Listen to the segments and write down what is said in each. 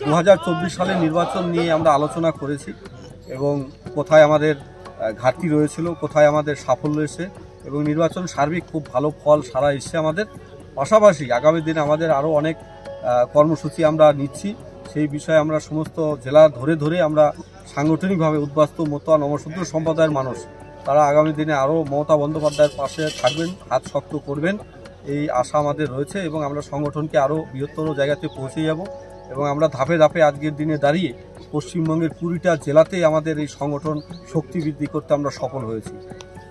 2024 সালের নির্বাচন নিয়ে আমরা আলোচনা করেছি এবং কোথায় আমাদের ঘাটতি রয়েছিল, কোথায় আমাদের সাফল্য এসেছে এবং নির্বাচন সার্বিক খুব ভালো ফল সারা এসছে আমাদের। পাশাপাশি আগামী দিনে আমাদের আরও অনেক কর্মসূচি আমরা নিচ্ছি। সেই বিষয়ে আমরা সমস্ত জেলা ধরে ধরে আমরা সাংগঠনিকভাবে উদ্বাস্তু মতুয়া নমশূদ্র সম্প্রদায়ের মানুষ তারা আগামী দিনে আরও মমতা বন্দ্যোপাধ্যায়ের পাশে থাকবেন, হাত শক্ত করবেন, এই আশা আমাদের রয়েছে এবং আমরা সংগঠনকে আরও বৃহত্তর জায়গাতে পৌঁছে যাব এবং আমরা ধাপে ধাপে আজকের দিনে দাঁড়িয়ে পশ্চিমবঙ্গের 20টা জেলাতেই আমাদের এই সংগঠন শক্তি বৃদ্ধি করতে আমরা সফল হয়েছি।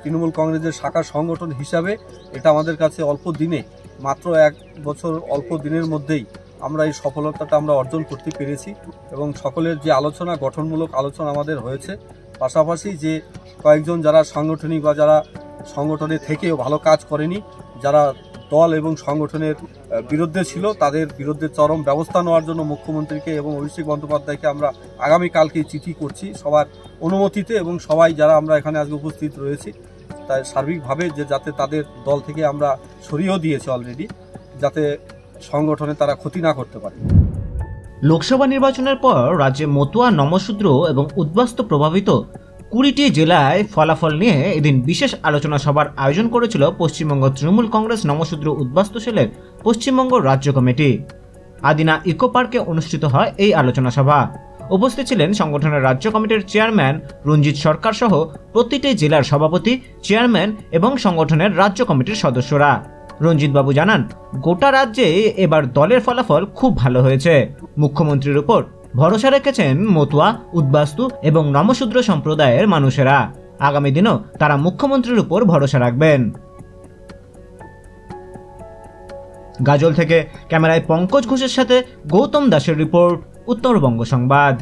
তৃণমূল কংগ্রেসের শাখা সংগঠন হিসাবে এটা আমাদের কাছে অল্প দিনে, মাত্র 1 বছর অল্প দিনের মধ্যেই আমরা এই সফলতাটা আমরা অর্জন করতে পেরেছি এবং সকলের যে আলোচনা, গঠনমূলক আলোচনা আমাদের হয়েছে। পাশাপাশি যে কয়েকজন যারা সাংগঠনিক বা যারা সংগঠনে থেকেও ভালো কাজ করেনি, যারা দল এবং সংগঠনের বিরুদ্ধে ছিল, তাদের বিরুদ্ধে চরম ব্যবস্থা নেওয়ার জন্য মুখ্যমন্ত্রীকে এবং অভিষেক বন্দ্যোপাধ্যায়কে আমরা আগামীকালকে চিঠি করছি সবার অনুমতিতে এবং সবাই যারা আমরা এখানে আজকে উপস্থিত রয়েছি তাই সার্বিকভাবে যে যাতে তাদের দল থেকে আমরা সরিয়েও দিয়েছি অলরেডি, যাতে সংগঠনে তারা ক্ষতি না করতে পারে। লোকসভা নির্বাচনের পর রাজ্যে মতুয়া, নমশূদ্র এবং উদ্বাস্তু প্রভাবিত 20টি জেলায় ফলাফল নিয়ে এদিন বিশেষ আলোচনা সভার আয়োজন করেছিল পশ্চিমবঙ্গ তৃণমূল কংগ্রেস নমশূদ্র উদ্বাস্তু সেলের পশ্চিমবঙ্গ রাজ্য কমিটি। আদিনা ইকো পার্কে অনুষ্ঠিত হয় এই আলোচনা সভা। উপস্থিত ছিলেন সংগঠনের রাজ্য কমিটির চেয়ারম্যান রঞ্জিত সরকার সহ প্রতিটি জেলার সভাপতি, চেয়ারম্যান এবং সংগঠনের রাজ্য কমিটির সদস্যরা। রঞ্জিত বাবু জানান, গোটা রাজ্যে এবার দলের ফলাফল খুব ভালো হয়েছে। মুখ্যমন্ত্রীর উপর ভরসা রেখেছেন মতুয়া, উদ্বাস্তু এবং নমশূদ্র সম্প্রদায়ের মানুষেরা। আগামী দিনেও তারা মুখ্যমন্ত্রীর উপর ভরসা রাখবেন। গাজল থেকে ক্যামেরায় পঙ্কজ ঘোষের সাথে গৌতম দাসের রিপোর্ট, উত্তরবঙ্গ সংবাদ।